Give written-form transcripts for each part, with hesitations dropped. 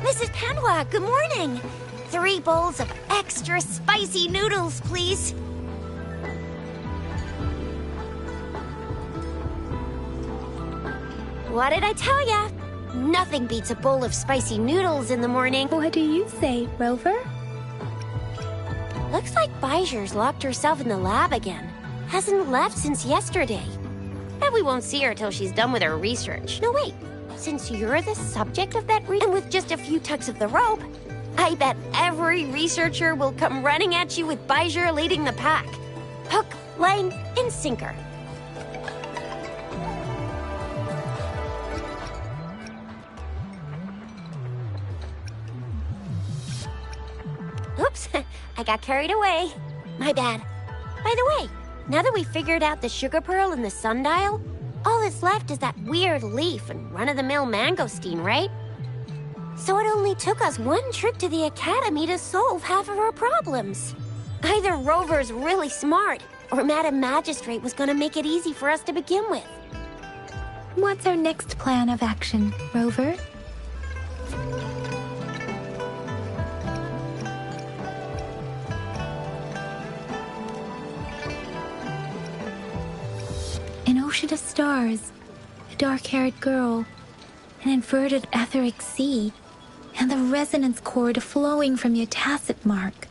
Mrs. Panwa, good morning. 3 bowls of extra spicy noodles, please. What did I tell ya? Nothing beats a bowl of spicy noodles in the morning. What do you say, Rover? Looks like Bijur's locked herself in the lab again. Hasn't left since yesterday. And we won't see her till she's done with her research. No, wait. Since you're the subject of that research, and with just a few tugs of the rope, I bet every researcher will come running at you with Bijur leading the pack. Hook, line, and sinker. Oops, I got carried away. My bad. By the way, now that we figured out the sugar pearl and the sundial, all that's left is that weird leaf and run-of-the-mill mangosteen, right? So it only took us 1 trip to the academy to solve half of our problems. Either Rover's really smart, or Madam Magistrate was gonna make it easy for us to begin with. What's our next plan of action, Rover? An ocean of stars, a dark-haired girl, an inverted etheric sea, and the resonance cord flowing from your tacit mark.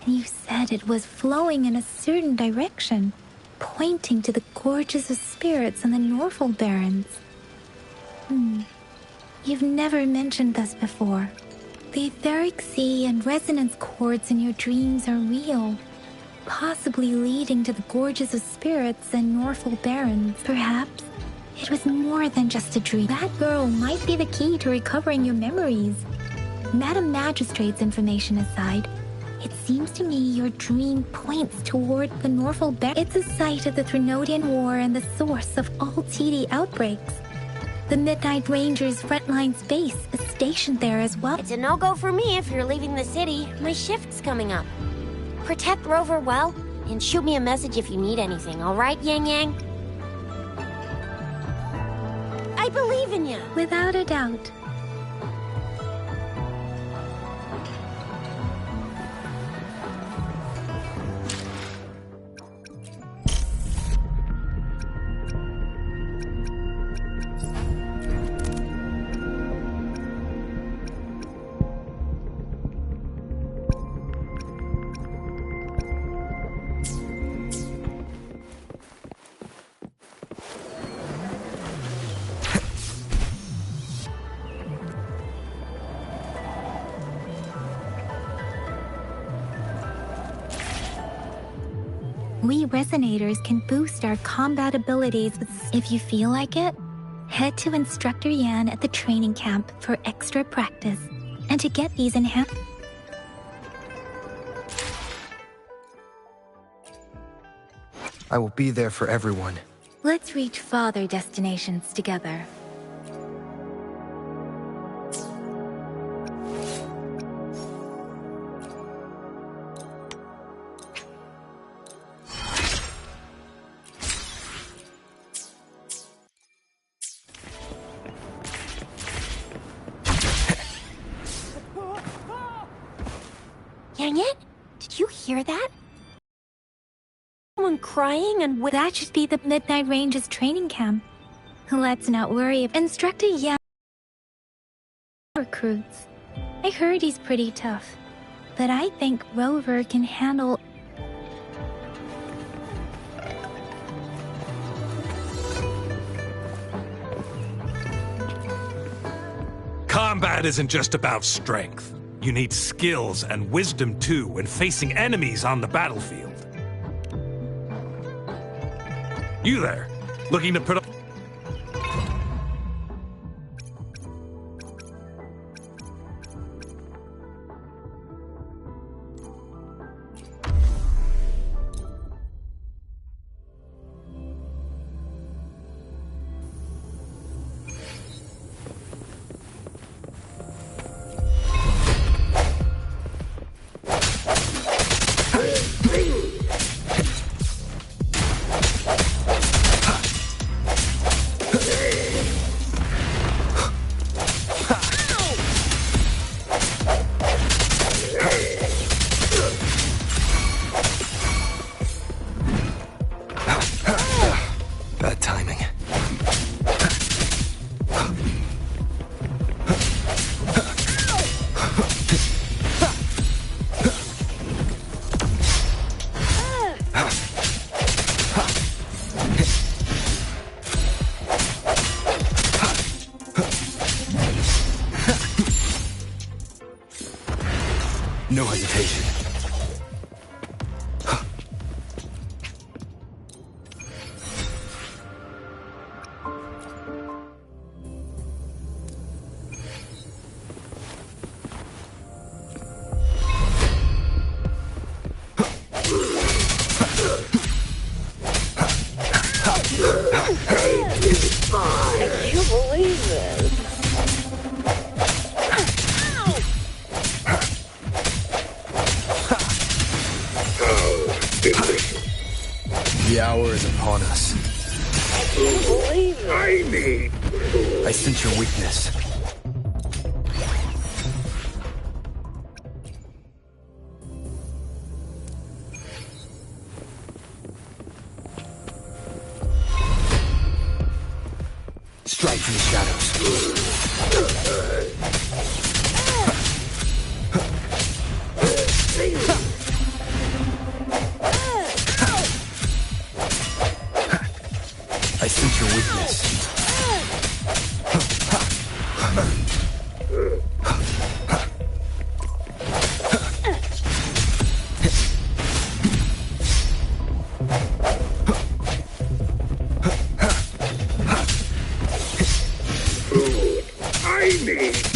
And you said it was flowing in a certain direction, pointing to the gorges of spirits and the Norfolk Barrens. You've never mentioned this before. The etheric sea and resonance cords in your dreams are real, possibly leading to the gorges of spirits and Norfolk Barrens. Perhaps it was more than just a dream. That girl might be the key to recovering your memories. Madam Magistrate's information aside, it seems to me your dream points toward the Norfolk Barrens. It's a site of the Trinodian War and the source of all TD outbreaks. The Midnight Rangers' frontline base is stationed there as well. It's a no-go for me if you're leaving the city. My shift's coming up. Protect Rover well, and shoot me a message if you need anything, all right, Yang Yang? I believe in you. Without a doubt. We Resonators can boost our combat abilities with... If you feel like it, head to Instructor Yan at the training camp for extra practice, and to get these enhanced... I will be there for everyone. Let's reach farther destinations together. Yang Yang, did you hear that? Someone crying and That should be the Midnight Ranges training camp. Let's not worry. Instructor Yan recruits. I heard he's pretty tough, but I think Rover can handle... Combat isn't just about strength. You need skills and wisdom too when facing enemies on the battlefield. You there, looking to put up... No hesitation. I can't believe this. The hour is upon us. I can't believe it. I sense your weakness. Strike from the shadows. I sense your weakness.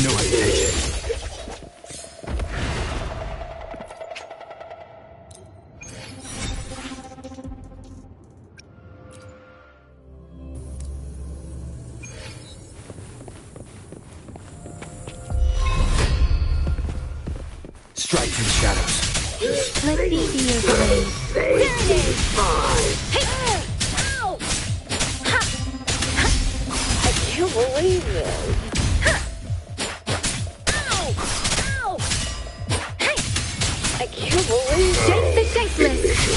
No hesitation. Strike from the shadows. Let me be your blade. I can't believe this. I can't believe it. Dice the diceless.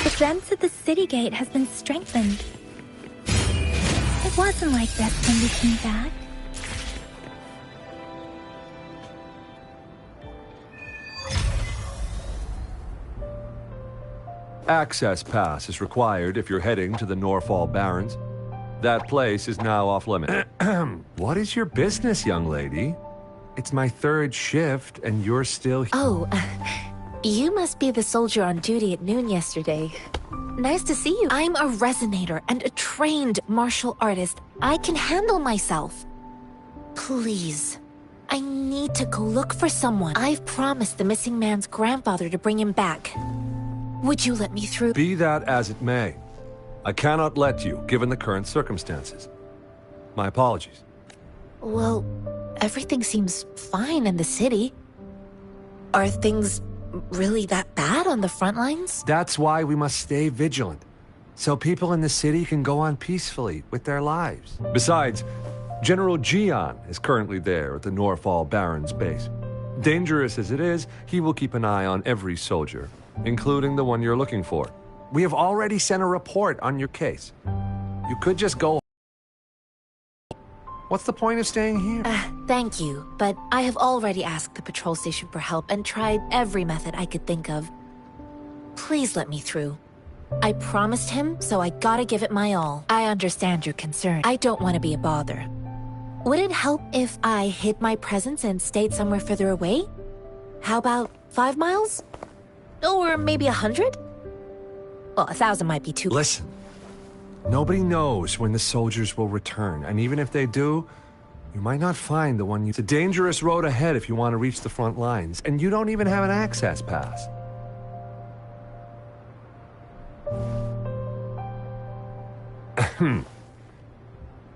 The fence at the city gate has been strengthened. It wasn't like this when we came back. Access pass is required if you're heading to the Norfall Barrens. That place is now off limit. What is your business, young lady? It's my third shift, and you're still here. Oh, you must be the soldier on duty at noon yesterday. Nice to see you. I'm a resonator and a trained martial artist. I can handle myself. Please, I need to go look for someone. I've promised the missing man's grandfather to bring him back. Would you let me through? Be that as it may, I cannot let you, given the current circumstances. My apologies. Well, everything seems fine in the city. Are things really that bad on the front lines? That's why we must stay vigilant, so people in the city can go on peacefully with their lives. Besides, General Gian is currently there at the Norfall Barrens base. Dangerous as it is, he will keep an eye on every soldier, including the one you're looking for. We have already sent a report on your case. You could just go. What's the point of staying here? Thank you, but I have already asked the patrol station for help and tried every method I could think of. Please let me through. I promised him, so I gotta give it my all. I understand your concern. I don't want to be a bother. Would it help if I hid my presence and stayed somewhere further away? How about 5 miles? Or maybe 100? Well, 1,000 might be too— Listen, nobody knows when the soldiers will return, and even if they do, you might not find the one you— It's a dangerous road ahead if you want to reach the front lines, and you don't even have an access pass.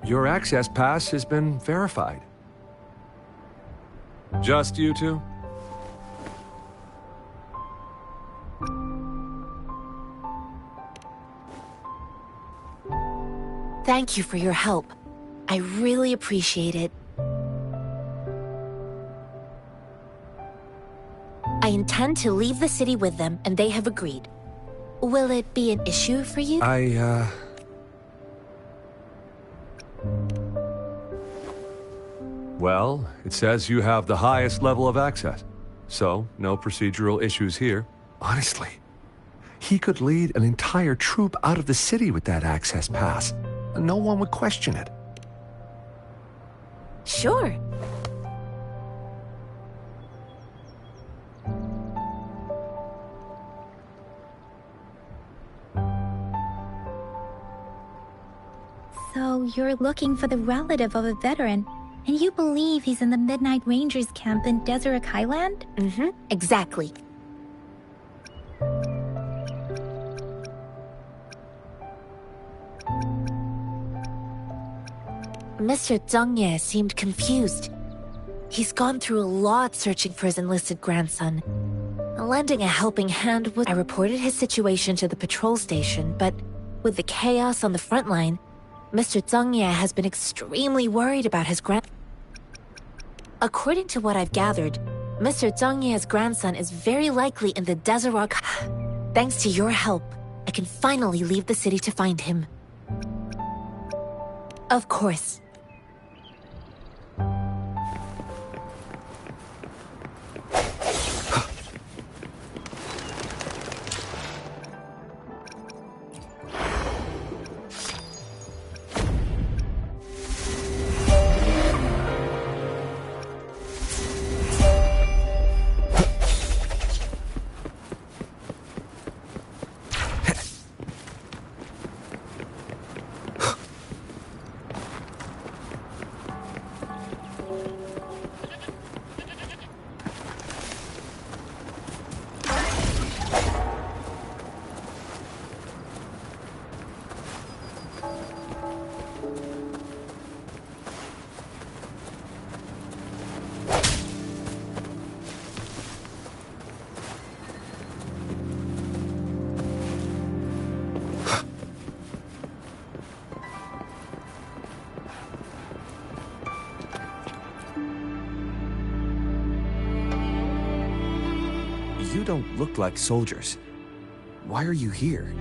Your access pass has been verified. Just you two? Thank you for your help. I really appreciate it. intend to leave the city with them, and they have agreed. Will it be an issue for you? Well, it says you have the highest level of access. So, no procedural issues here. Honestly, he could lead an entire troop out of the city with that access pass. No one would question it. Sure. So you're looking for the relative of a veteran, and you believe he's in the Midnight Rangers camp in Deseret Highland? Mm-hmm, exactly. Mr. Zhang Ye seemed confused. He's gone through a lot searching for his enlisted grandson. Lending a helping hand was... I reported his situation to the patrol station, but with the chaos on the front line, Mr. Zhang Ye has been extremely worried about his According to what I've gathered, Mr. Zhang Ye's grandson is very likely in the Deseret. Thanks to your help, I can finally leave the city to find him. Of course. You don't look like soldiers. Why are you here?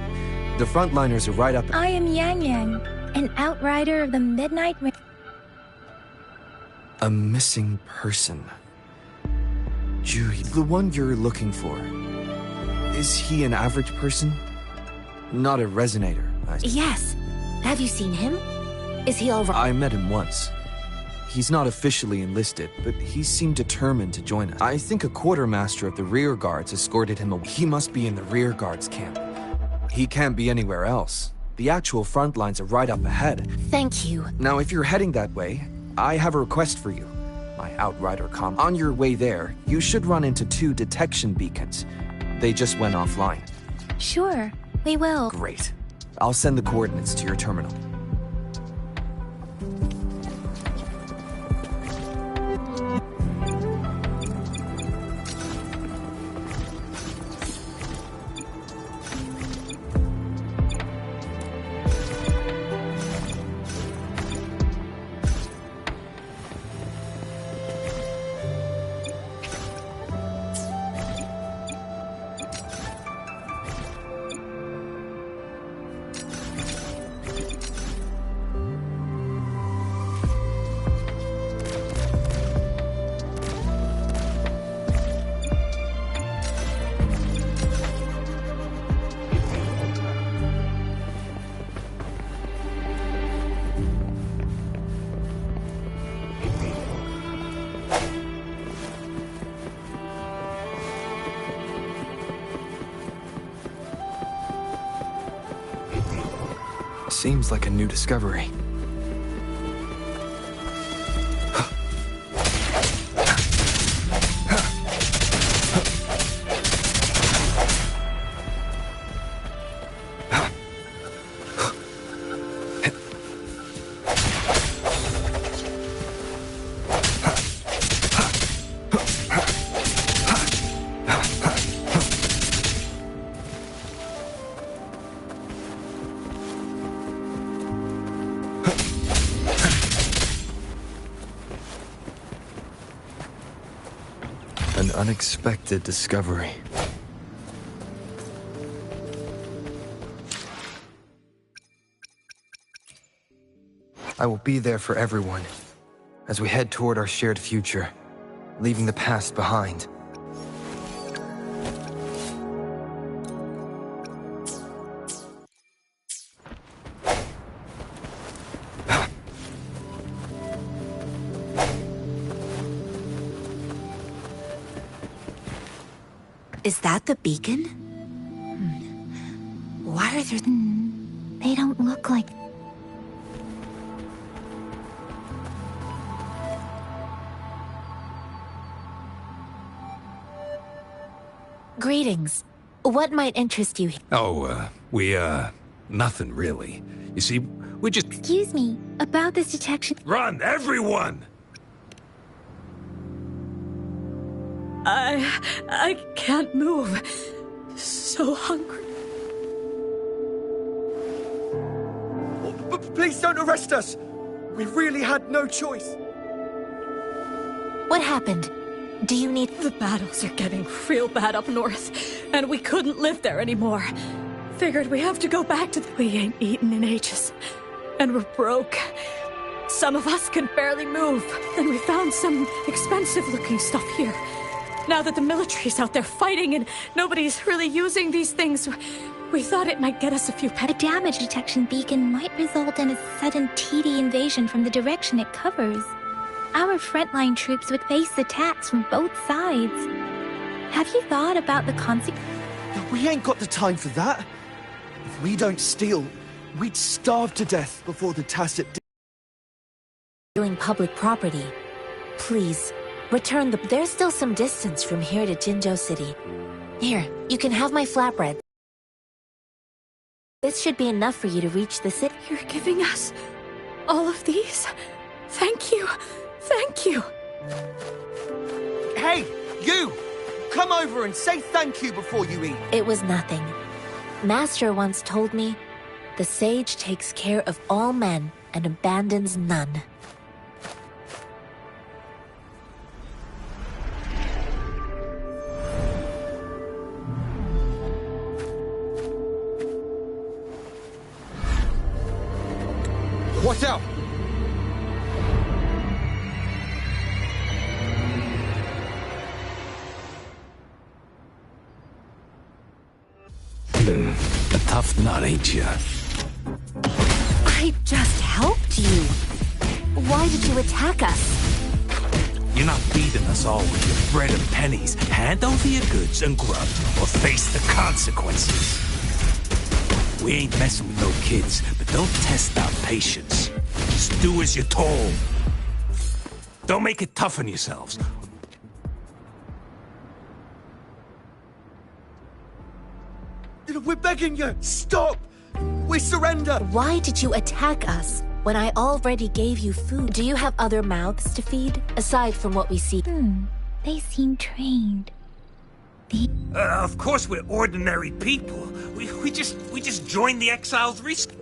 The frontliners are right up... I am Yang Yang, an outrider of the Midnight Rangers. A missing person. Judy, the one you're looking for. Is he an average person? Not a resonator, Yes. Have you seen him? Is he all right? I met him once. He's not officially enlisted, but he seemed determined to join us. I think a quartermaster of the rear guards escorted him away. He must be in the rear guards camp. He can't be anywhere else. The actual front lines are right up ahead. Thank you. Now, if you're heading that way, I have a request for you. My outrider on your way there, you should run into 2 detection beacons. They just went offline. Sure, we will. Great. I'll send the coordinates to your terminal. Seems like a new discovery. An unexpected discovery. I will be there for everyone as we head toward our shared future, leaving the past behind. Is that the beacon? Why are there... They don't look like... Greetings. What might interest you? Oh, nothing really. You see, we just... Excuse me, about this detection... Run, everyone! I can't move. So hungry. Please don't arrest us! We really had no choice. What happened? Do you need... The battles are getting real bad up north, and we couldn't live there anymore. Figured we have to go back to the... We ain't eaten in ages, and we're broke. Some of us can barely move, and we found some expensive-looking stuff here. Now that the military's out there fighting and nobody's really using these things, we thought it might get us a few A damage detection beacon might result in a sudden TD invasion from the direction it covers. Our frontline troops would face attacks from both sides. Have you thought about the consequences? We ain't got the time for that. If we don't steal, we'd starve to death before the Tacit... Stealing public property. Please, return the... There's still some distance from here to Jinzhou City. Here, you can have my flatbread. This should be enough for you to reach the city. You're giving us all of these? Thank you. Thank you. Hey, you! Come over and say thank you before you eat. It was nothing. Master once told me, the sage takes care of all men and abandons none. Watch out! A tough nut, ain't ya? I just helped you. Why did you attack us? You're not feeding us all with your bread and pennies. Hand over your goods and grub, or face the consequences. We ain't messing with no kids, but don't test our patience. Just do as you're told. Don't make it tough on yourselves. We're begging you, stop! We surrender! Why did you attack us when I already gave you food? Do you have other mouths to feed, aside from what we see? They seem trained. Of course we're ordinary people. We just joined the exiles recently.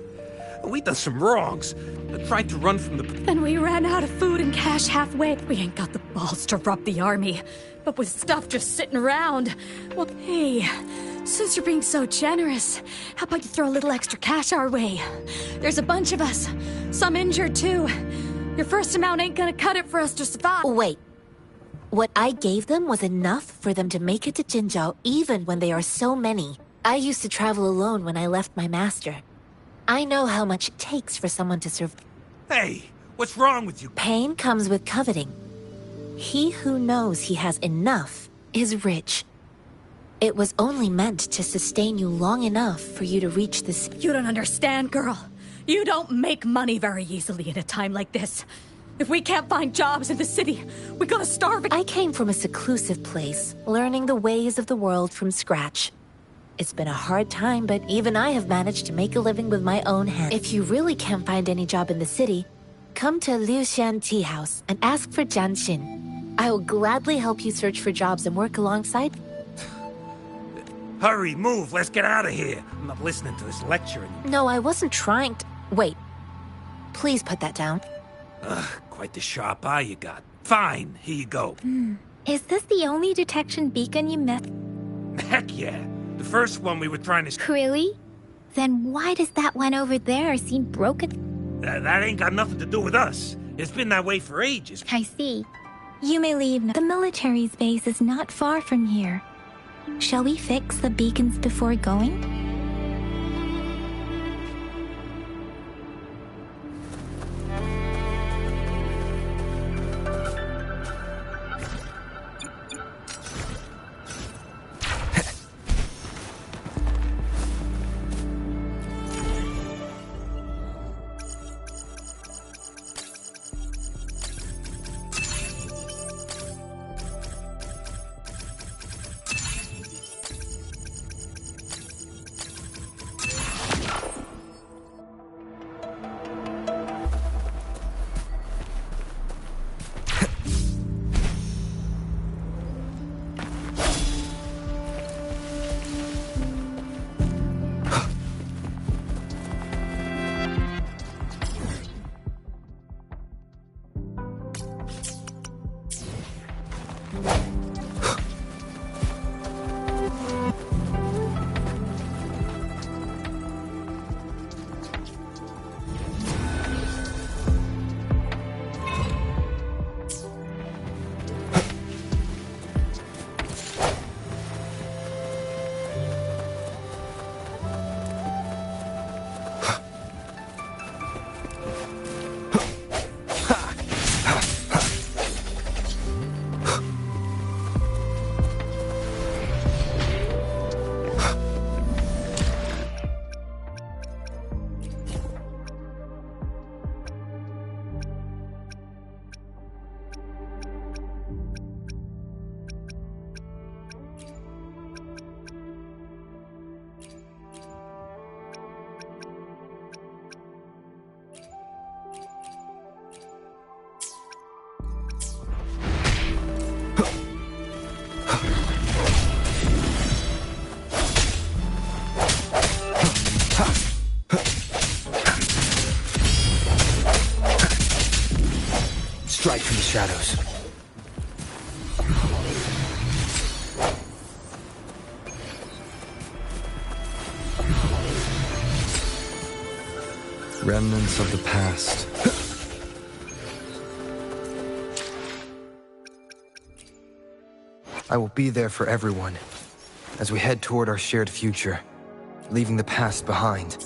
We done some wrongs. Tried to run from the... Then we ran out of food and cash halfway. We ain't got the balls to rob the army. But with stuff just sitting around... Well, hey, since you're being so generous, how about you throw a little extra cash our way? There's a bunch of us. Some injured, too. Your first amount ain't gonna cut it for us to survive. Wait. What I gave them was enough for them to make it to Jinzhou, even when they are so many. I used to travel alone when I left my master. I know how much it takes for someone to survive. Hey, what's wrong with you? Pain comes with coveting. He who knows he has enough is rich. It was only meant to sustain you long enough for you to reach this... You don't understand, girl. You don't make money very easily in a time like this. If we can't find jobs in the city, we're gonna starve. I came from a seclusive place, learning the ways of the world from scratch. It's been a hard time, but even I have managed to make a living with my own hands. If you really can't find any job in the city, come to Liu Xian Tea House and ask for Jian Xin. I will gladly help you search for jobs and work alongside. Hurry, move, let's get out of here. I'm not listening to this lecture anymore. No, I wasn't trying to... Wait. Please put that down. Ugh, quite the sharp eye you got. Fine, here you go. Is this the only detection beacon you met? Heck yeah. The first one we were trying to... Really? Then why does that one over there seem broken? That ain't got nothing to do with us. It's been that way for ages. I see. You may leave now. The military's base is not far from here. Shall we fix the beacons before going? Strike from the shadows. Remnants of the past. I will be there for everyone as we head toward our shared future, leaving the past behind.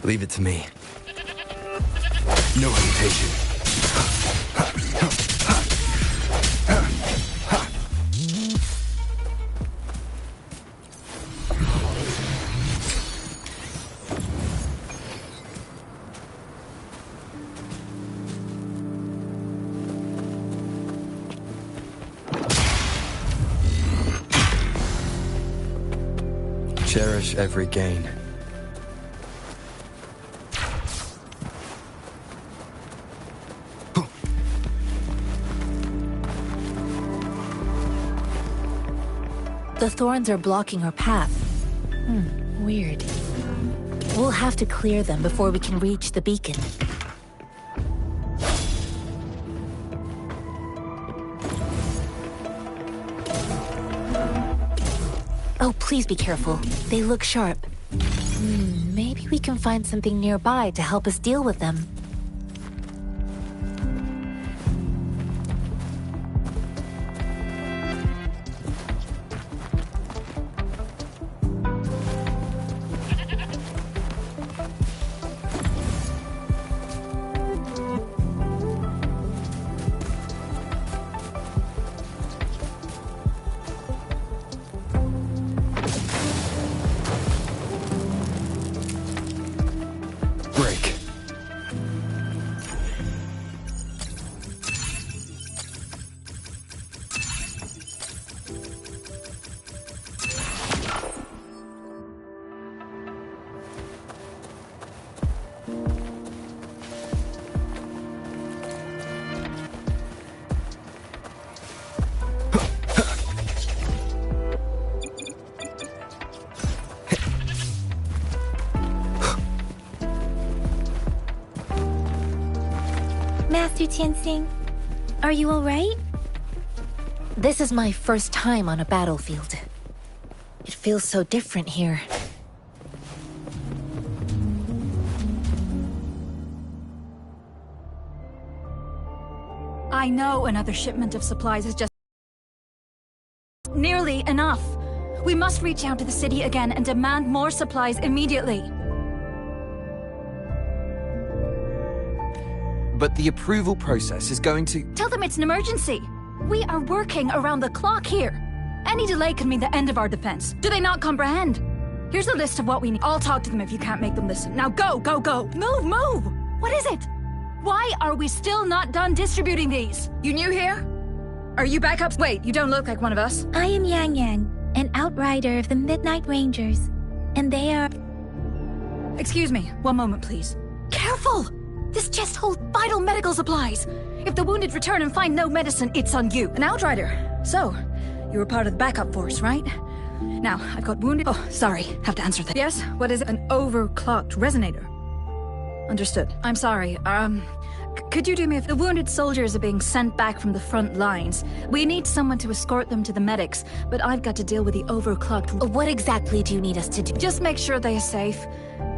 Leave it to me. No hesitation. Cherish every gain. The thorns are blocking our path. Weird. We'll have to clear them before we can reach the beacon. Oh, please be careful. They look sharp. Maybe we can find something nearby to help us deal with them. Tianxing. Are you alright? This is my first time on a battlefield. It feels so different here. I know another shipment of supplies is just nearly enough. We must reach out to the city again and demand more supplies immediately. But the approval process is going to... Tell them it's an emergency. We are working around the clock here. Any delay can mean the end of our defense. Do they not comprehend? Here's a list of what we need. I'll talk to them if you can't make them listen. Now go, go, go! Move, move! What is it? Why are we still not done distributing these? You new here? Are you back up? Wait, you don't look like one of us. I am Yang Yang, an outrider of the Midnight Rangers, and they are... Excuse me, one moment please. Careful! This chest holds vital medical supplies. If the wounded return and find no medicine, it's on you. An outrider. So, you were part of the backup force, right? Now, I've got wounded... Oh, sorry, have to answer that. Yes, what is it? An overclocked resonator. Understood. I'm sorry, could you do me if the wounded soldiers are being sent back from the front lines? We need someone to escort them to the medics, but I've got to deal with the overclocked... What exactly do you need us to do? Just make sure they are safe.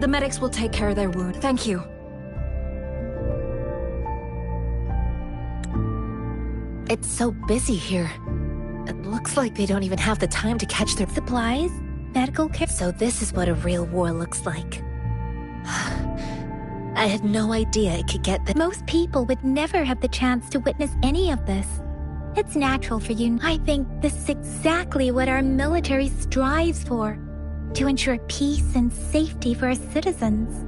The medics will take care of their wound. Thank you. It's so busy here. It looks like they don't even have the time to catch their... Supplies? Medical care? So this is what a real war looks like. I had no idea it could get that. Most people would never have the chance to witness any of this. It's natural for you. I think this is exactly what our military strives for, to ensure peace and safety for our citizens.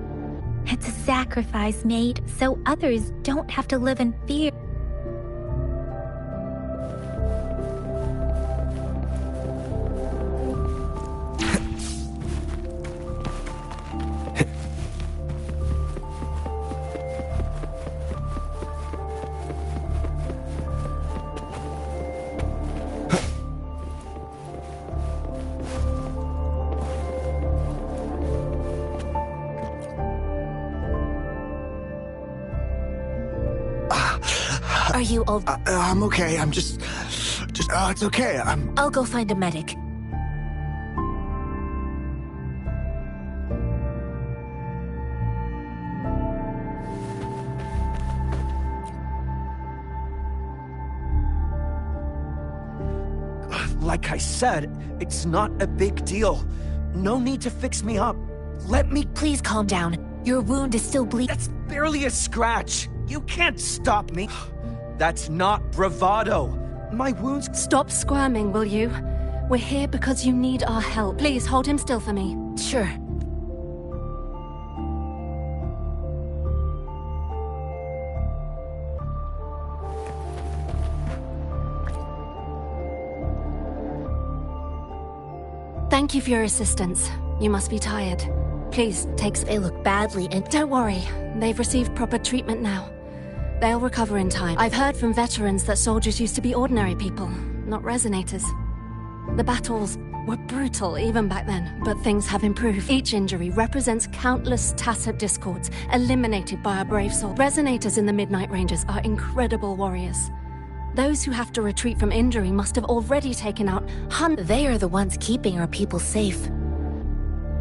It's a sacrifice made so others don't have to live in fear. Are you all... I'm okay. I'm just, it's okay. I'll go find a medic. Like I said, it's not a big deal. No need to fix me up. Let me... Please calm down. Your wound is still bleeding. That's barely a scratch. You can't stop me. That's not bravado. My wounds... Stop squirming, will you? We're here because you need our help. Please, hold him still for me. Sure. Thank you for your assistance. You must be tired. Please, They look badly and... Don't worry. They've received proper treatment now. They'll recover in time. I've heard from veterans that soldiers used to be ordinary people, not resonators. The battles were brutal even back then, but things have improved. Each injury represents countless tacit discords eliminated by our brave souls. Resonators in the Midnight Rangers are incredible warriors. Those who have to retreat from injury must have already taken out hundreds. They are the ones keeping our people safe.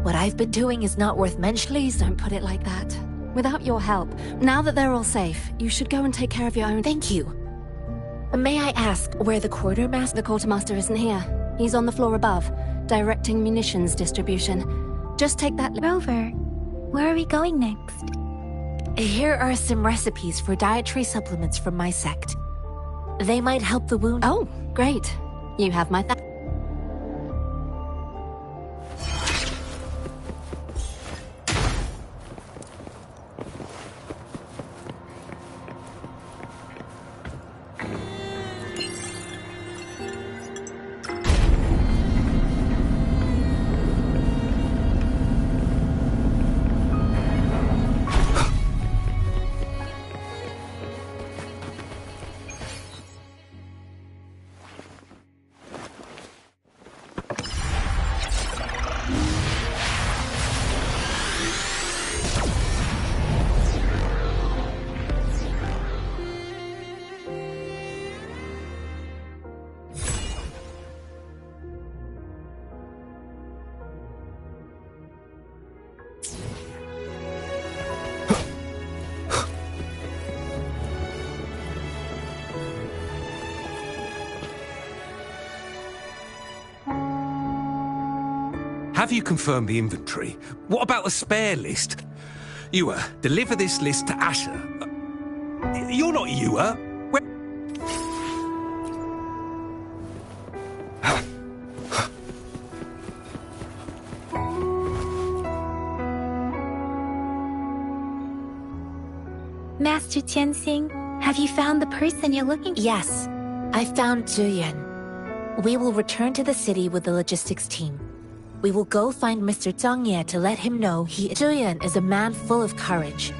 What I've been doing is not worth mentioning. Please don't put it like that. Without your help, now that they're all safe, you should go and take care of your own. Thank you. May I ask where the quartermaster... The quartermaster isn't here. He's on the floor above, directing munitions distribution. Just take that... Rover, where are we going next? Here are some recipes for dietary supplements from my sect. They might help the wound... Oh, great. You have my have you confirmed the inventory? What about the spare list? Yua, deliver this list to Asher. You're not Yua. Master Tianxing, have you found the person you're looking for? Yes, I found Zhuyan. We will return to the city with the logistics team. We will go find Mr. Zhang Ye to let him know Zhuyan is a man full of courage.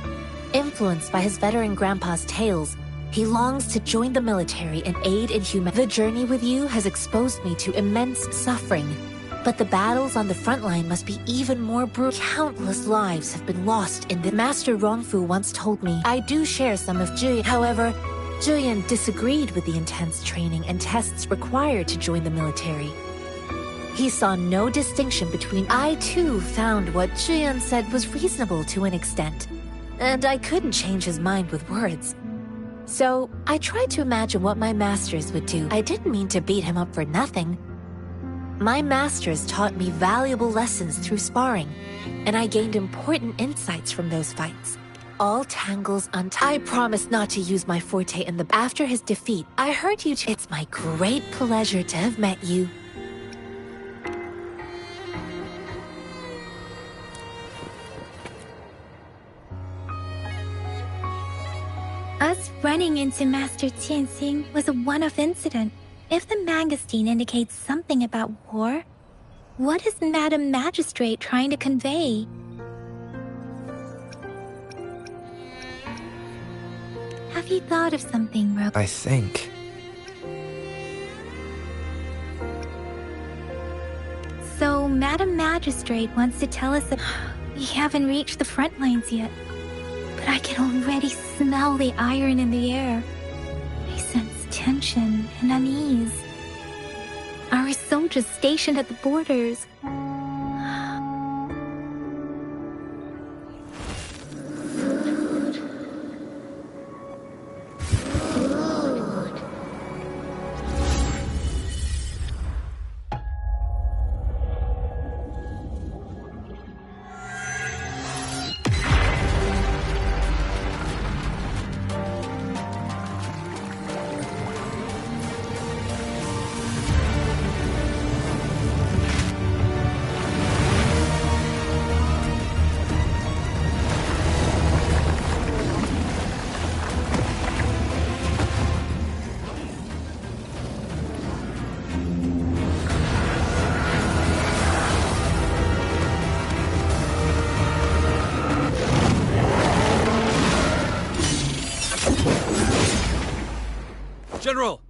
Influenced by his veteran grandpa's tales, he longs to join the military and aid in humanity. The journey with you has exposed me to immense suffering, but the battles on the front line must be even more brutal. Countless lives have been lost in the Master Rongfu once told me I do share some of Zhuyan. However, Zhuyan disagreed with the intense training and tests required to join the military. He saw no distinction between. I too found what Zhuyan said was reasonable to an extent, and I couldn't change his mind with words. So I tried to imagine what my masters would do. I didn't mean to beat him up for nothing. My masters taught me valuable lessons through sparring, and I gained important insights from those fights. All tangles untied. I promised not to use my forte in the. After his defeat, I heard you. It's my great pleasure to have met you. Us running into Master Tianxing was a one-off incident. If the Mangosteen indicates something about war, what is Madam Magistrate trying to convey? Have you thought of something, Ro? I think. So, Madam Magistrate wants to tell us that we haven't reached the front lines yet. But I can already smell the iron in the air. I sense tension and unease. Our soldiers stationed at the borders. General!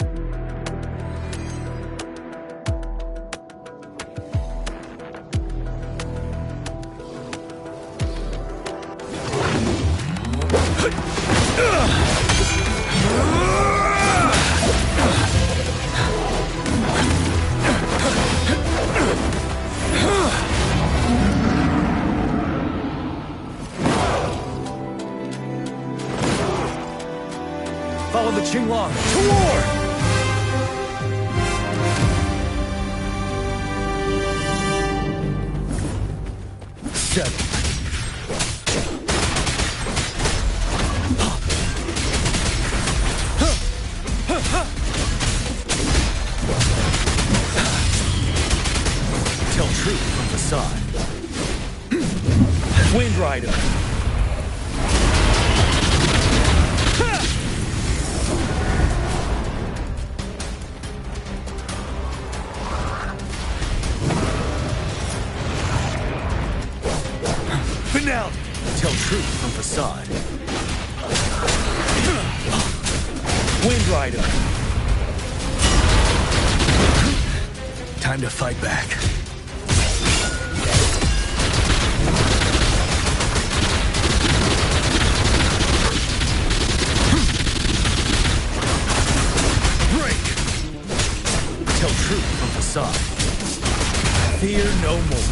Follow the Qinglong to war! Settle. Tell truth from the side. Wind Rider. Finale! Tell truth from facade. Wind Rider. Time to fight back. Break! Tell truth from facade. Fear no more.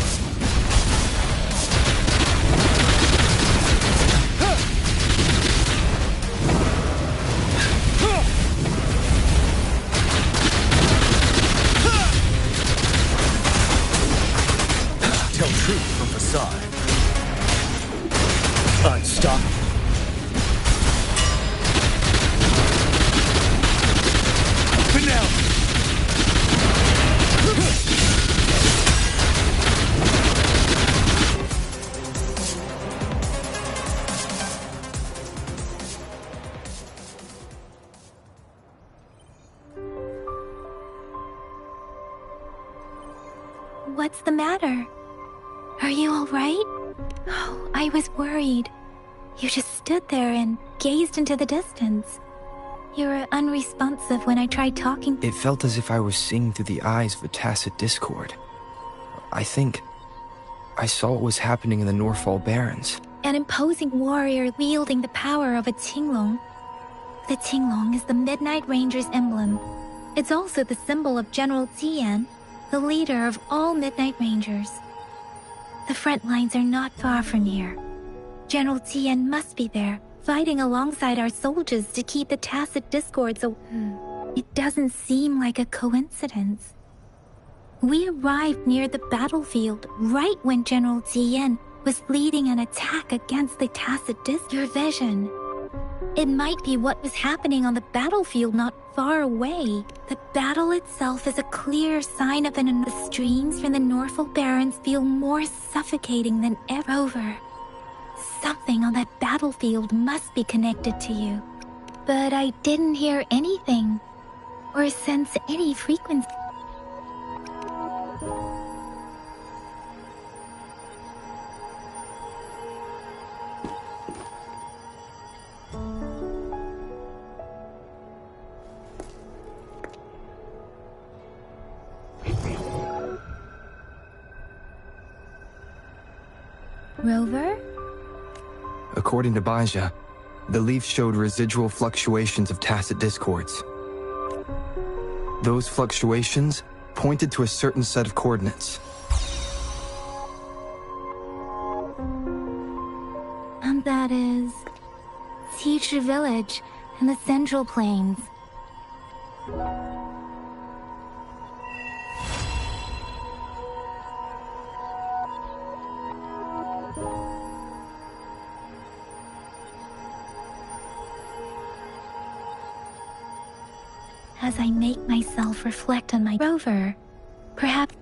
What's the matter? Are you all right? Oh, I was worried. You just stood there and gazed into the distance. You were unresponsive when I tried talking. It felt as if I was seeing through the eyes of a tacit discord. I think I saw what was happening in the Norfall Barrens. An imposing warrior wielding the power of a Tinglong. The Tinglong is the Midnight Ranger's emblem. It's also the symbol of General Tian, the leader of all Midnight Rangers. The front lines are not far from here. General Tian must be there, fighting alongside our soldiers to keep the tacit discords away. It doesn't seem like a coincidence. We arrived near the battlefield right when General Tian was leading an attack against the tacit disc. Your vision. It might be what was happening on the battlefield not far away. The battle itself is a clear sign of the streams from the Norfall Barrens feel more suffocating than ever. Something on that battlefield must be connected to you. But I didn't hear anything or sense any frequency. Rover? According to Baja, the leaf showed residual fluctuations of tacit discords. Those fluctuations pointed to a certain set of coordinates. And that is Teacher Village in the Central Plains. As I make myself reflect on my rover, perhaps...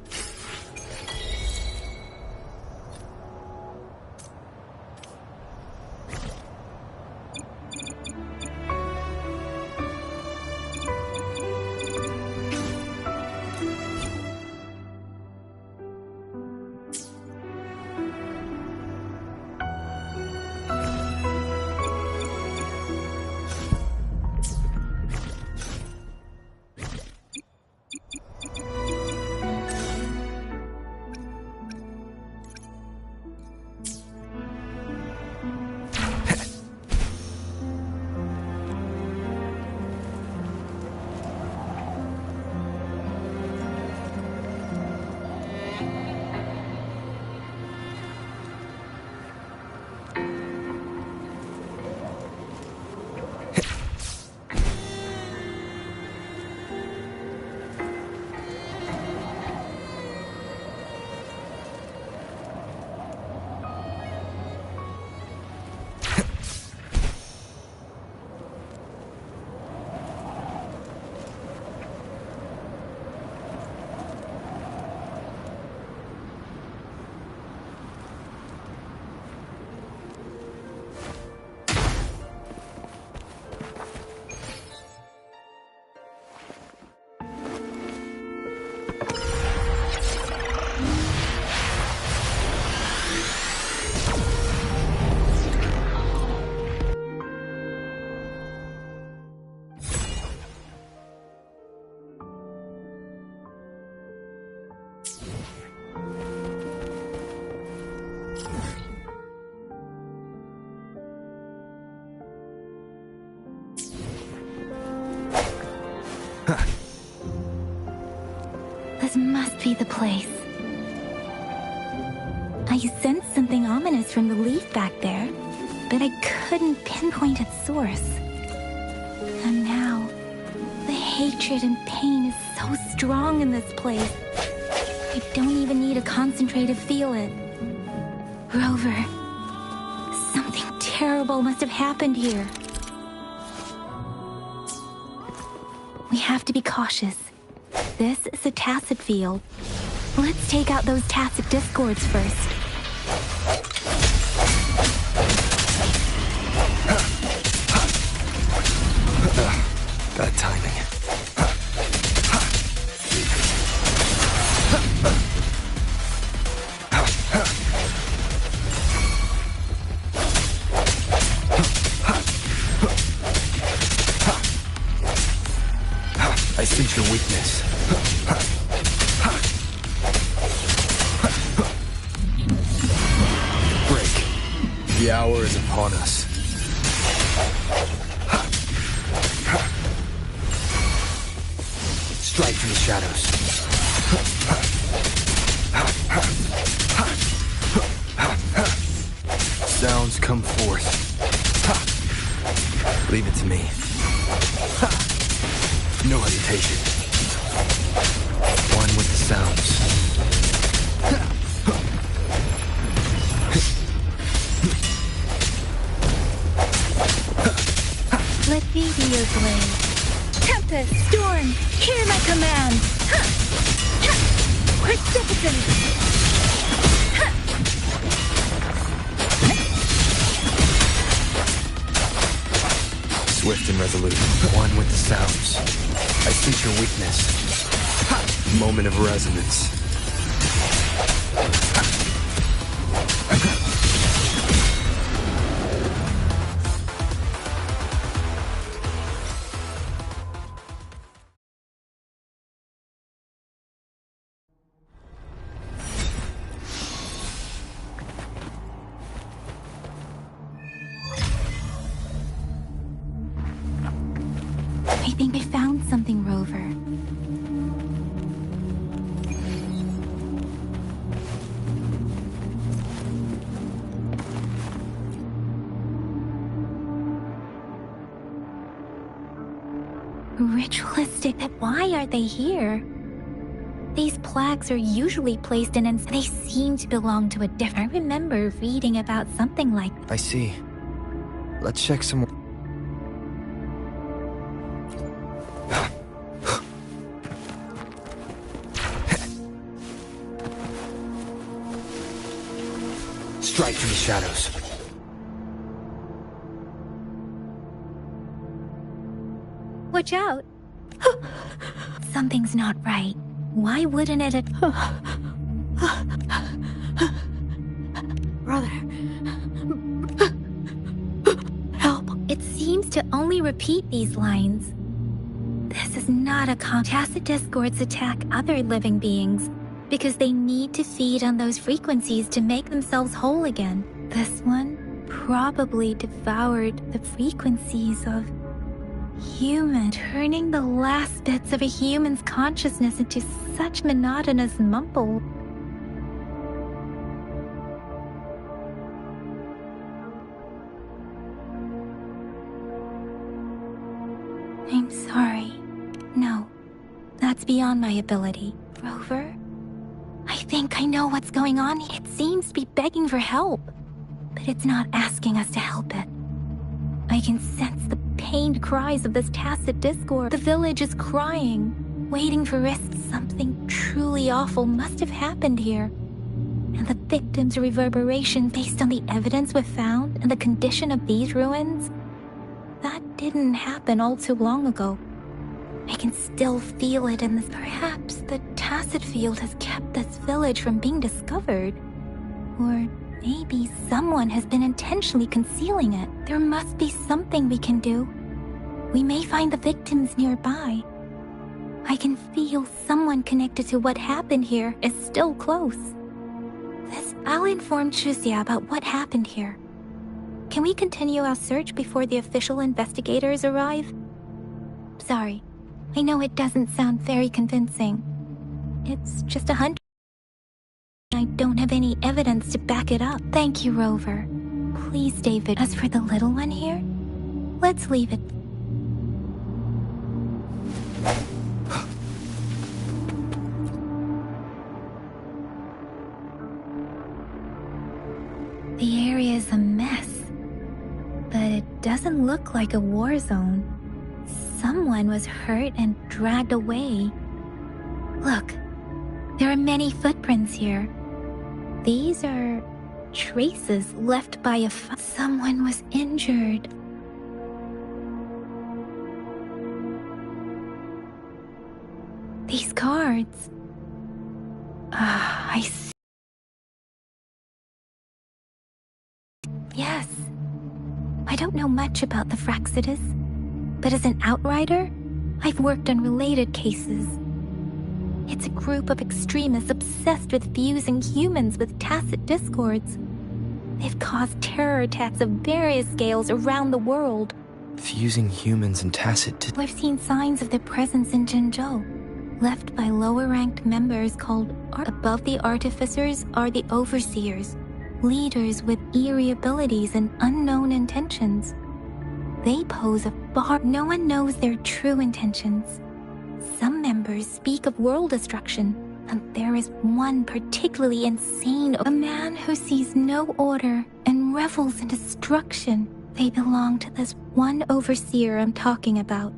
This must be the place. I sensed something ominous from the leaf back there, but I couldn't pinpoint its source. And now, the hatred and pain is so strong in this place. I don't even need to concentrate to feel it. Rover, something terrible must have happened here. We have to be cautious. This is a tacit field. Let's take out those tacit discords first. Bad timing. I sense your weakness. Break. The hour is upon us. Strike from the shadows. Sounds come forth. Leave it to me. No hesitation. One with the sounds. Let me be your blade. Tempest, storm, hear my command. Precipitant. Swift and resolute. One with the sounds. I sense your weakness. Moment of resonance. I think I found something, Rover. Ritualistic. Why are they here? These plaques are usually placed in and they seem to belong to a different... I remember reading about something like... I see. Let's check some more. Strike from the shadows. Watch out! Something's not right. Why wouldn't it... Brother. Help. It seems to only repeat these lines. This is not a Tacit discords attack other living beings because they need to feed on those frequencies to make themselves whole again. This one probably devoured the frequencies of human, turning the last bits of a human's consciousness into such monotonous mumble. I'm sorry. No, that's beyond my ability. Rover? I think I know what's going on. It seems to be begging for help, but it's not asking us to help it. I can sense the pained cries of this tacit discord. The village is crying, waiting for risk. Something truly awful must have happened here. And the victims' reverberation based on the evidence we've found and the condition of these ruins, that didn't happen all too long ago. I can still feel it in this. Perhaps the tacit field has kept this village from being discovered. Or maybe someone has been intentionally concealing it. There must be something we can do. We may find the victims nearby. I can feel someone connected to what happened here is still close. I'll inform Chuzia about what happened here. Can we continue our search before the official investigators arrive? Sorry, I know it doesn't sound very convincing. It's just a hunch. I don't have any evidence to back it up. Thank you, Rover. Please, David. As for the little one here, let's leave it. The area is a mess, but it doesn't look like a war zone. Someone was hurt and dragged away. Look, there are many footprints here. These are traces left by someone was injured. These cards. I see. Yes. I don't know much about the Fraxidus, but as an outrider, I've worked on related cases. It's a group of extremists obsessed with fusing humans with tacit discords. They've caused terror attacks of various scales around the world. Fusing humans and tacit... We've seen signs of their presence in Jinzhou, left by lower-ranked members called... Above the artificers are the overseers, leaders with eerie abilities and unknown intentions. They pose a far... No one knows their true intentions. Some members speak of world destruction, and there is one particularly insane... A man who sees no order and revels in destruction. They belong to this one overseer I'm talking about.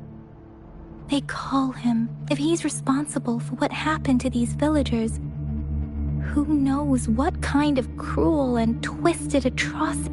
They call him. If he's responsible for what happened to these villagers, who knows what kind of cruel and twisted atrocity...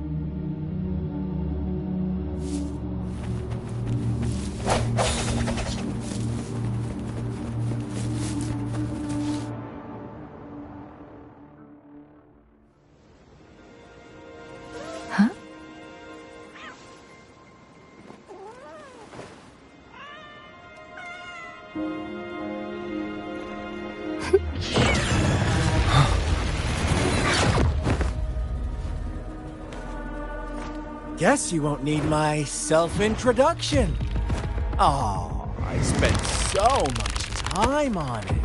Guess you won't need my self-introduction. Oh, I spent so much time on it.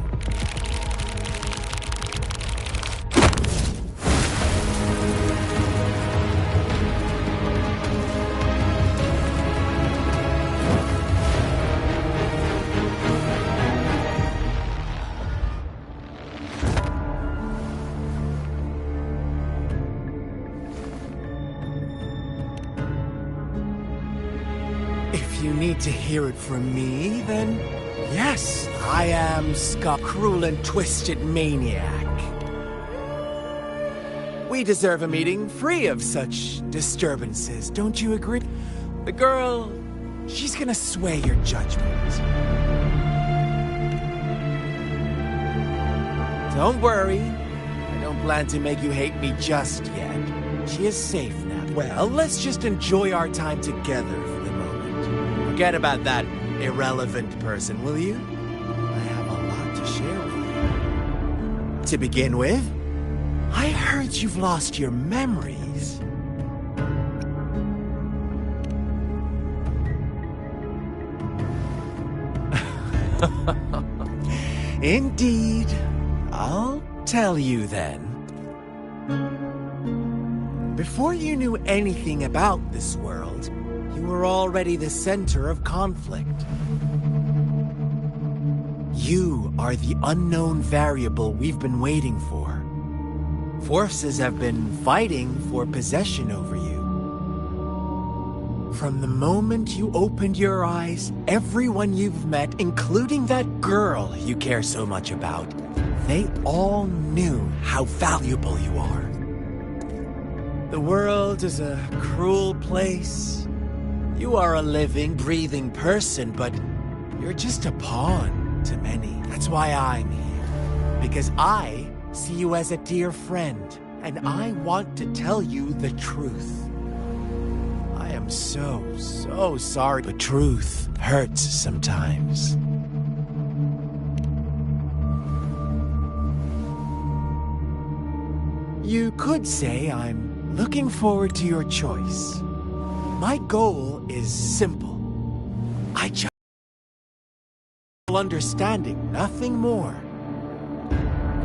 To hear it from me, then yes, I am Scott, cruel and twisted maniac. We deserve a meeting free of such disturbances, don't you agree? The girl, she's gonna sway your judgment. Don't worry, I don't plan to make you hate me just yet. She is safe now. Well, let's just enjoy our time together. Forget about that irrelevant person, will you? I have a lot to share with you. To begin with, I heard you've lost your memories. Indeed. I'll tell you then. Before you knew anything about this world, you were already the center of conflict. You are the unknown variable we've been waiting for. Forces have been fighting for possession over you. From the moment you opened your eyes, everyone you've met, including that girl you care so much about, they all knew how valuable you are. The world is a cruel place. You are a living, breathing person, but you're just a pawn to many. That's why I'm here. Because I see you as a dear friend, and I want to tell you the truth. I am so sorry, but truth hurts sometimes. You could say I'm looking forward to your choice. My goal is simple. I just understanding, nothing more.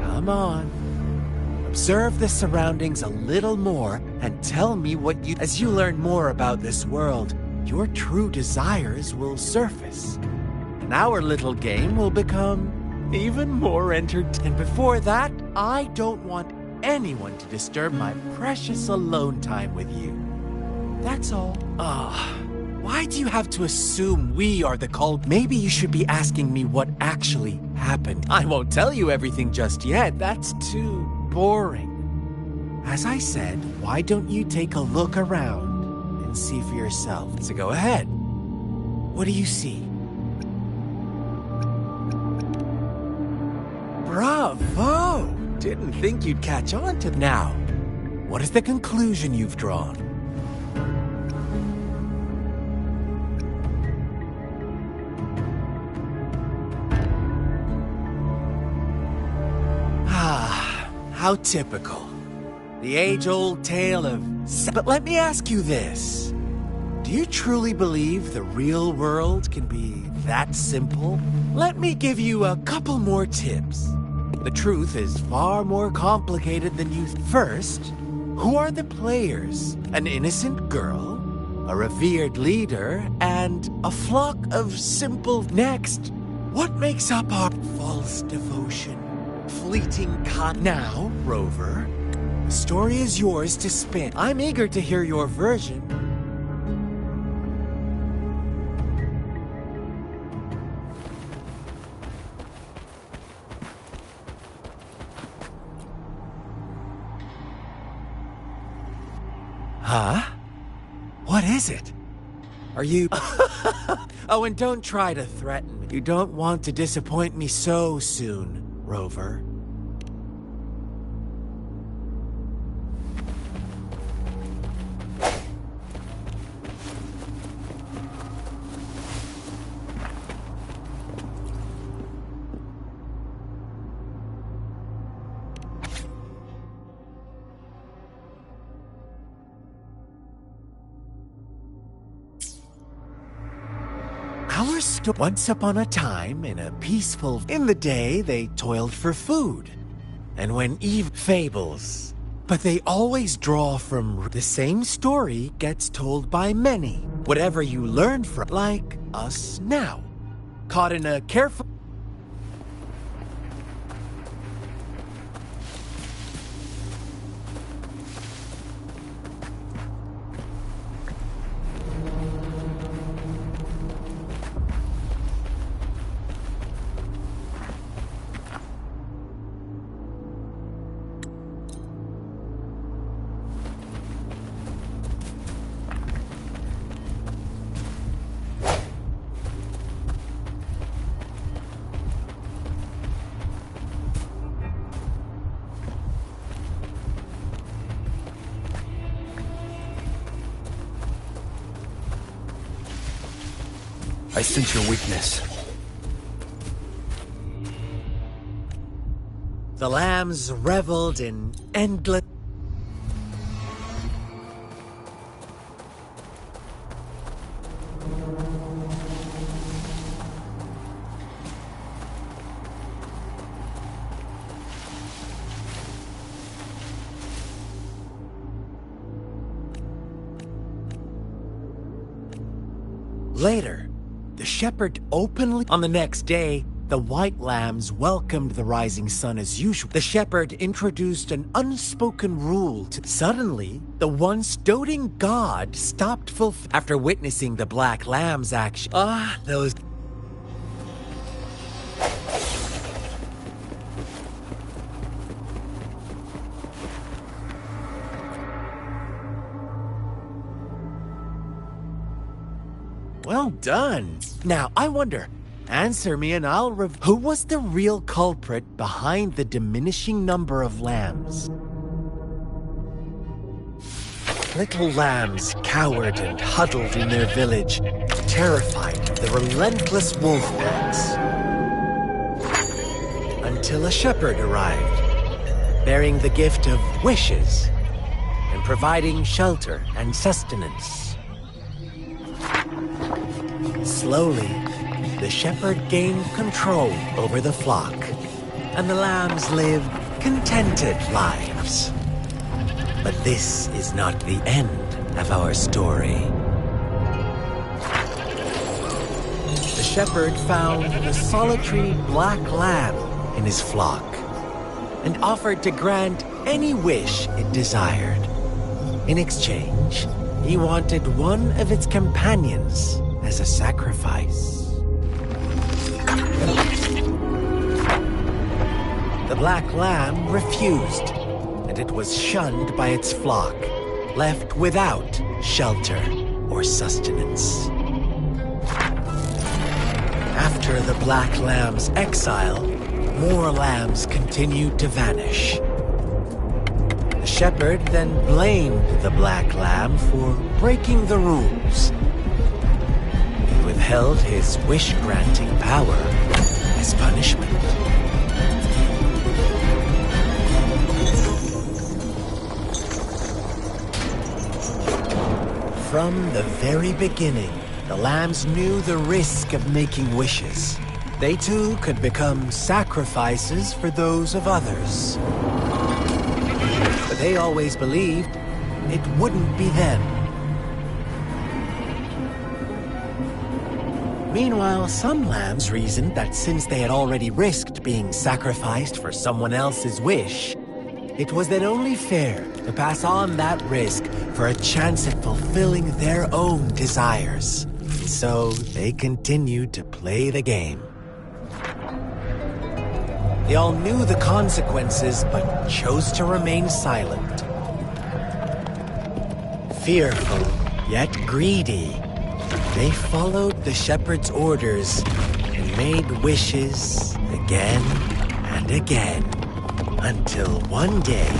Come on. Observe the surroundings a little more and tell me what you... As you learn more about this world, your true desires will surface. And our little game will become even more entertaining. And before that, I don't want anyone to disturb my precious alone time with you. That's all. Why do you have to assume we are the cult? Maybe you should be asking me what actually happened. I won't tell you everything just yet. That's too boring. As I said, why don't you take a look around and see for yourself? So go ahead. What do you see? Bravo! Didn't think you'd catch on to... Now, what is the conclusion you've drawn? how typical. The age-old tale of... But let me ask you this. Do you truly believe the real world can be that simple? Let me give you a couple more tips. The truth is far more complicated than you... First, who are the players? An innocent girl, a revered leader, and a flock of simple... Next, what makes up our false devotion? Fleeting Now, Rover, the story is yours to spin. I'm eager to hear your version. Huh? What is it? Are you... Oh, and don't try to threaten me. You don't want to disappoint me so soon, Rover. Once upon a time, in a peaceful... In the day, they toiled for food. And when fables. But they always draw from... The same story gets told by many. Whatever you learn from... Like us now. Caught in a careful... I sense your weakness. The lambs reveled in endless... Later, the shepherd openly... On the next day, the white lambs welcomed the rising sun as usual. The shepherd introduced an unspoken rule to... Suddenly, the once doting god stopped after witnessing the black lamb's action. Those... Well done. Now, I wonder, answer me and I'll who was the real culprit behind the diminishing number of lambs? Little lambs cowered and huddled in their village, terrified of the relentless wolf packs. Until a shepherd arrived, bearing the gift of wishes and providing shelter and sustenance. Slowly, the shepherd gained control over the flock, and the lambs lived contented lives. But this is not the end of our story. The shepherd found a solitary black lamb in his flock, and offered to grant any wish it desired. In exchange, he wanted one of its companions as a sacrifice. The black lamb refused, and it was shunned by its flock, left without shelter or sustenance. After the black lamb's exile, more lambs continued to vanish. The shepherd then blamed the black lamb for breaking the rules. He withheld his wish-granting power as punishment. From the very beginning, the lambs knew the risk of making wishes. They too could become sacrifices for those of others. But they always believed it wouldn't be them. Meanwhile, some lambs reasoned that since they had already risked being sacrificed for someone else's wish, it was then only fair to pass on that risk for a chance at fulfilling their own desires. So they continued to play the game. They all knew the consequences, but chose to remain silent. Fearful, yet greedy, they followed the shepherd's orders and made wishes again and again, until one day,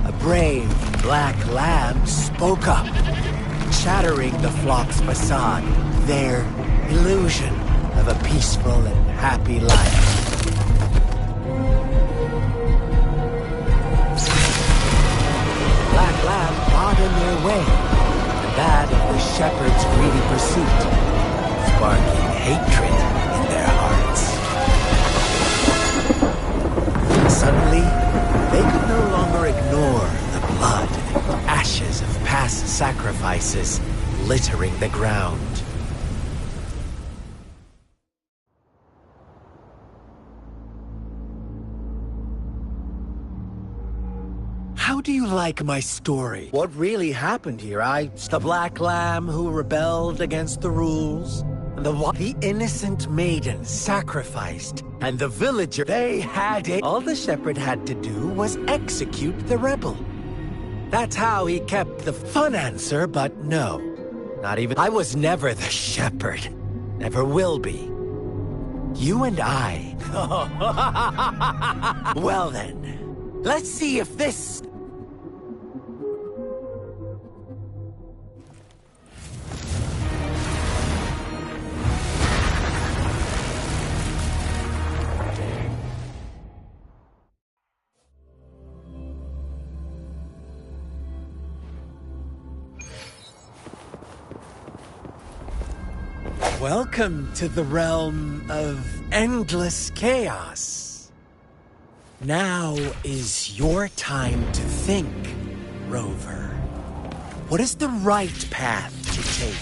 a brave black lamb spoke up, shattering the flock's facade, their illusion of a peaceful and happy life. Black lamb got in their way, and that of the shepherd's greedy pursuit, sparking hatred in their hearts. Suddenly, they could no longer ignore the blood and ashes of past sacrifices littering the ground. How do you like my story? What really happened here? The black lamb who rebelled against the rules, the innocent maiden sacrificed, and the villager, they had it. All the shepherd had to do was execute the rebel. That's how he kept the fun answer, but no. Not even. I was never the shepherd. Never will be. You and I. Well then, let's see if this... Welcome to the realm of endless chaos. Now is your time to think, Rover. What is the right path to take?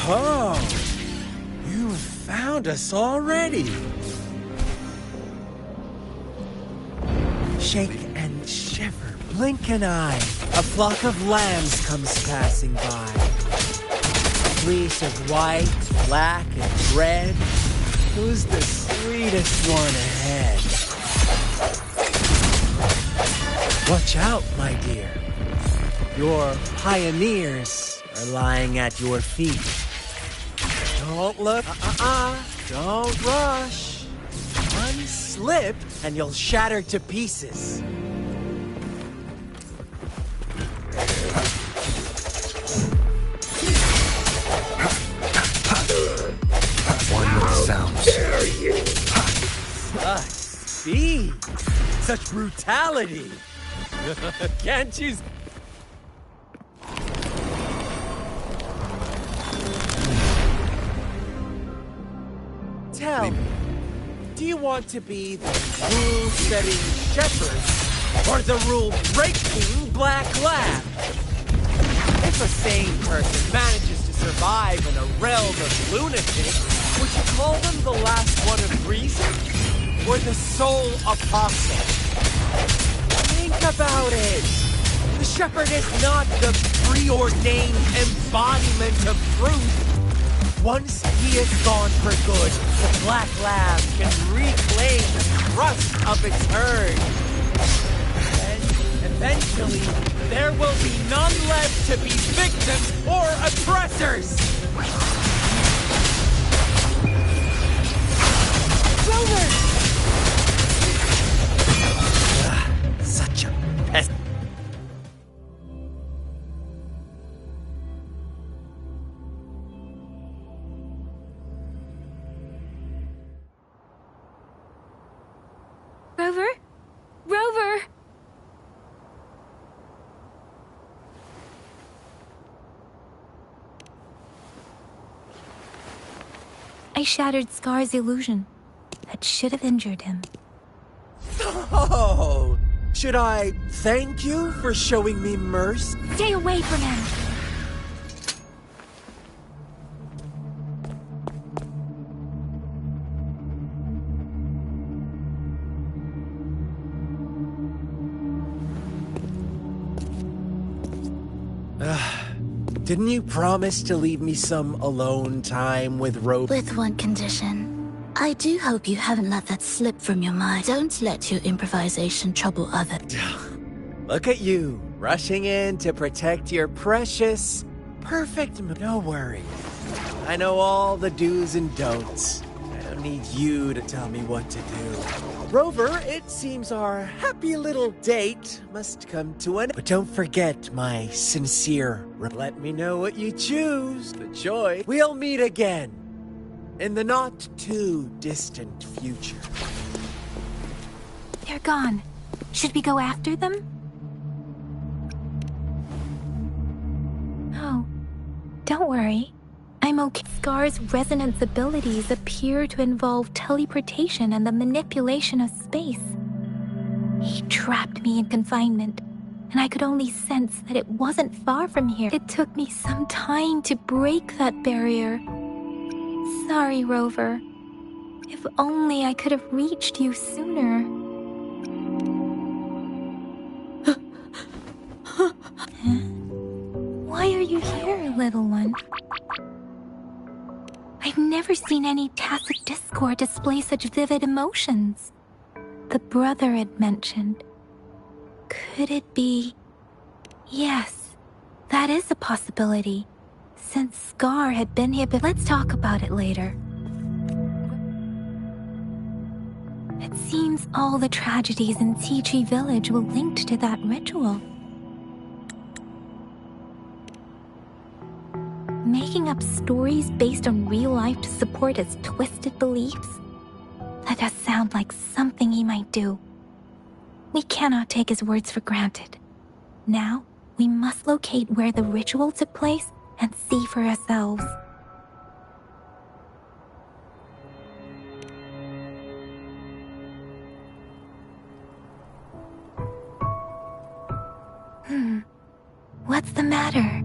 Oh, you've found us already. Shake and shiver, blink an eye. A flock of lambs comes passing by. Fleece of white, black, and red. Who's the sweetest one ahead? Watch out, my dear. Your pioneers are lying at your feet. Don't look. Don't rush. One slip, and you'll shatter to pieces. Sounds. Such speed! Such brutality! Can't you... Tell me, do you want to be the rule-setting shepherd or the rule-breaking black lab? If a sane person manages to survive in a realm of lunatics, would you call them the last one of reason? Or the sole apostle? Think about it! The shepherd is not the preordained embodiment of truth. Once he is gone for good, the black lamb can reclaim the trust of its herd. And eventually, there will be none left to be victims or oppressors! Rover! Such a pest. Rover? Rover! I shattered Scar's illusion. That should have injured him. Oh! Should I thank you for showing me mercy? Stay away from him! Didn't you promise to leave me some alone time with Rope? With one condition. I do hope you haven't let that slip from your mind. Don't let your improvisation trouble others. Look at you, rushing in to protect your precious, perfect... No worries. I know all the do's and don'ts. I don't need you to tell me what to do. Rover, it seems our happy little date must come to an... But don't forget my sincere... Let me know what you choose. The joy. We'll meet again. In the not-too-distant future. They're gone. Should we go after them? Oh, don't worry. I'm okay. Scar's resonance abilities appear to involve teleportation and the manipulation of space. He trapped me in confinement, and I could only sense that it wasn't far from here. It took me some time to break that barrier. Sorry, Rover. If only I could have reached you sooner. Huh? Why are you here, little one? I've never seen any tacit discord display such vivid emotions. The brother had mentioned. Could it be... Yes, that is a possibility. Since Scar had been here, but let's talk about it later. It seems all the tragedies in Tea Tree Village were linked to that ritual. Making up stories based on real life to support his twisted beliefs? That does sound like something he might do. We cannot take his words for granted. Now, we must locate where the ritual took place and see for ourselves. What's the matter?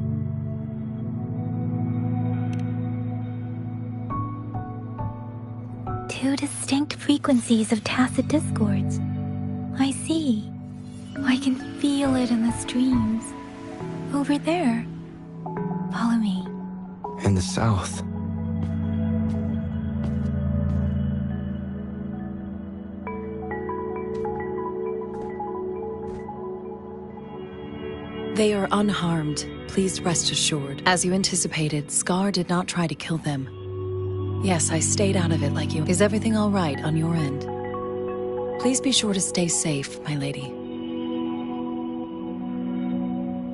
Two distinct frequencies of tacit discords. I see. I can feel it in the streams. Over there. Follow me. In the south. They are unharmed. Please rest assured. As you anticipated, Scar did not try to kill them. Yes, I stayed out of it like you. Is everything all right on your end? Please be sure to stay safe, my lady.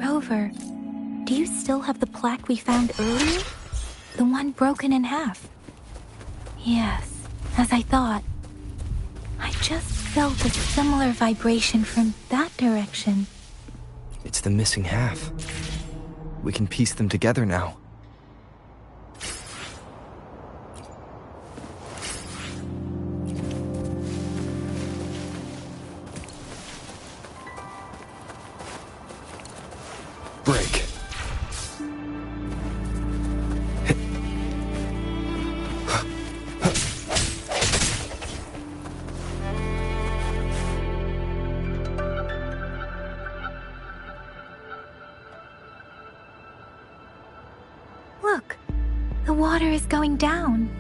Rover, do you still have the plaque we found earlier? The one broken in half? Yes, as I thought. I just felt a similar vibration from that direction. It's the missing half. We can piece them together now. Break. Look, the water is going down.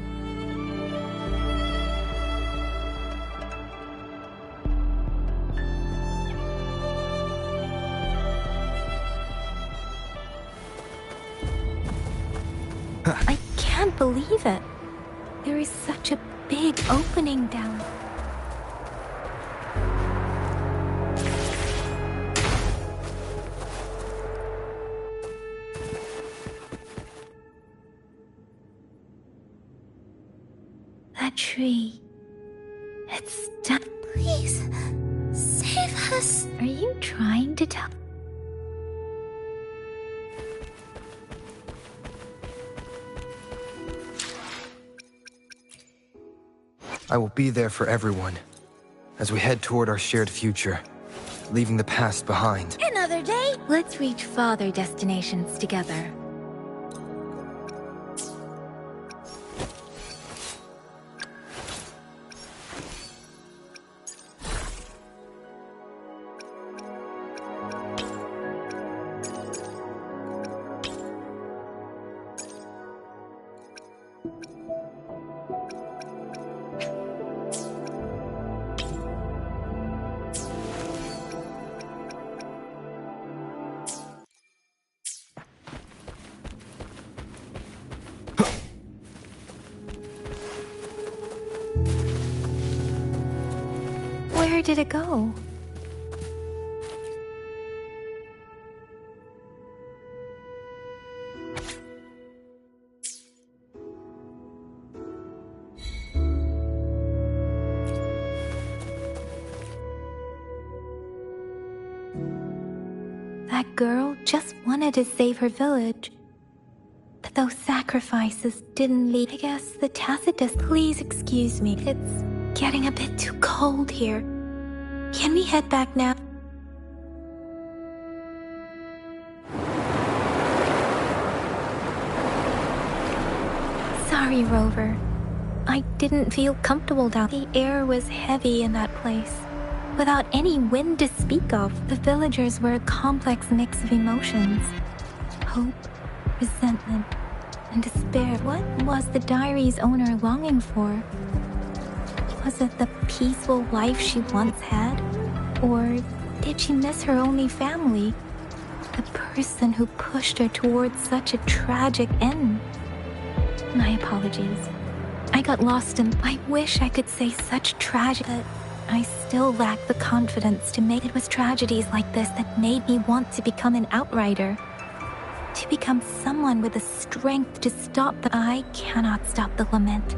I can't believe it. There is such a big opening down. That tree. It's done. Please, save us. Are you trying to tell? I will be there for everyone as we head toward our shared future, leaving the past behind. Another day? Let's reach farther destinations together. Where did it go? That girl just wanted to save her village. But those sacrifices didn't lead. I guess the Tacitus. Please excuse me. It's getting a bit too cold here. Can we head back now? Sorry, Rover. I didn't feel comfortable down. The air was heavy in that place. Without any wind to speak of, the villagers were a complex mix of emotions. Hope, resentment, and despair. What was the diary's owner longing for? Was it the peaceful life she once had? Or did she miss her only family? The person who pushed her towards such a tragic end? My apologies. I got lost in... I wish I could say such tragic... But I still lack the confidence to make... It was tragedies like this that made me want to become an outrider. To become someone with the strength to stop the... I cannot stop the lament.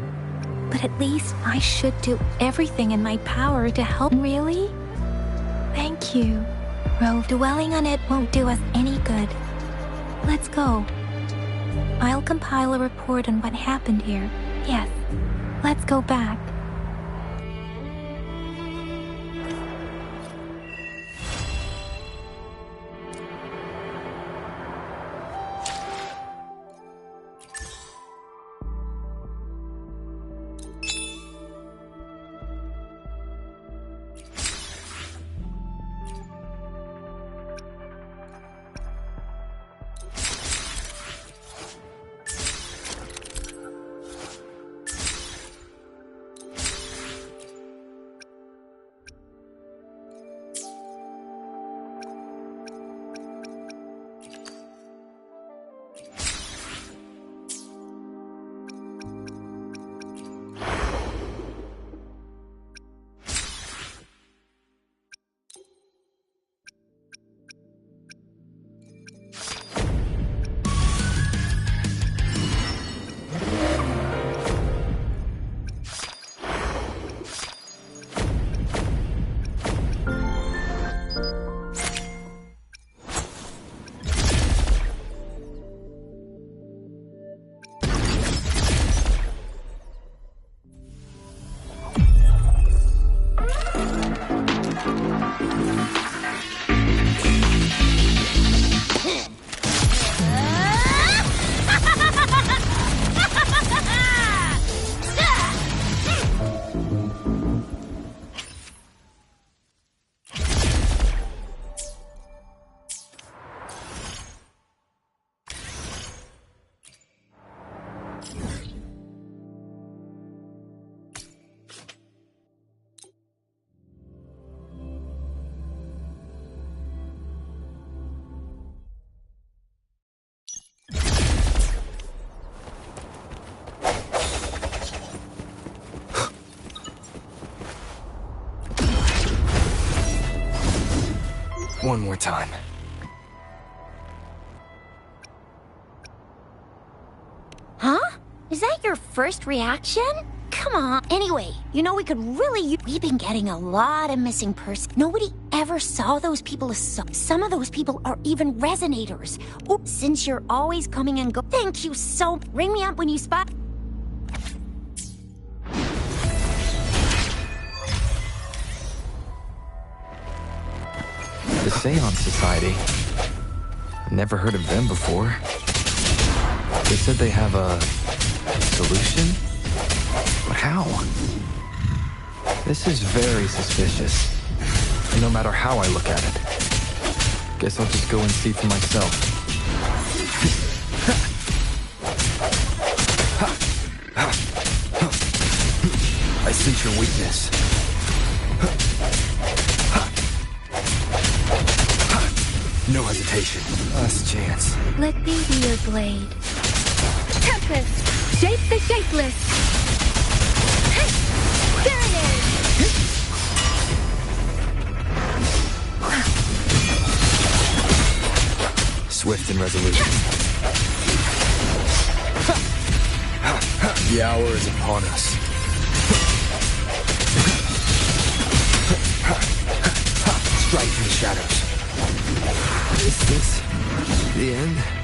But at least I should do everything in my power to help. Really? Thank you. Rove, dwelling on it won't do us any good. Let's go. I'll compile a report on what happened here. Yes, let's go back. One more time. Huh? Is that your first reaction? Come on. Anyway, you know we could really... We've been getting a lot of missing persons. Nobody ever saw those people as... Some of those people are even resonators. Oops, since you're always coming and go... Thank you so... Ring me up when you spot... Seance Society. Never heard of them before. They said they have a solution? But how? This is very suspicious. No matter how I look at it. Guess I'll just go and see for myself. I sense your weakness. No hesitation. Last chance. Let me be your blade. Tempest! Shape the shapeless! Hey! There it is! Swift and resolute. The hour is upon us. Strike from the shadows. Is this the end?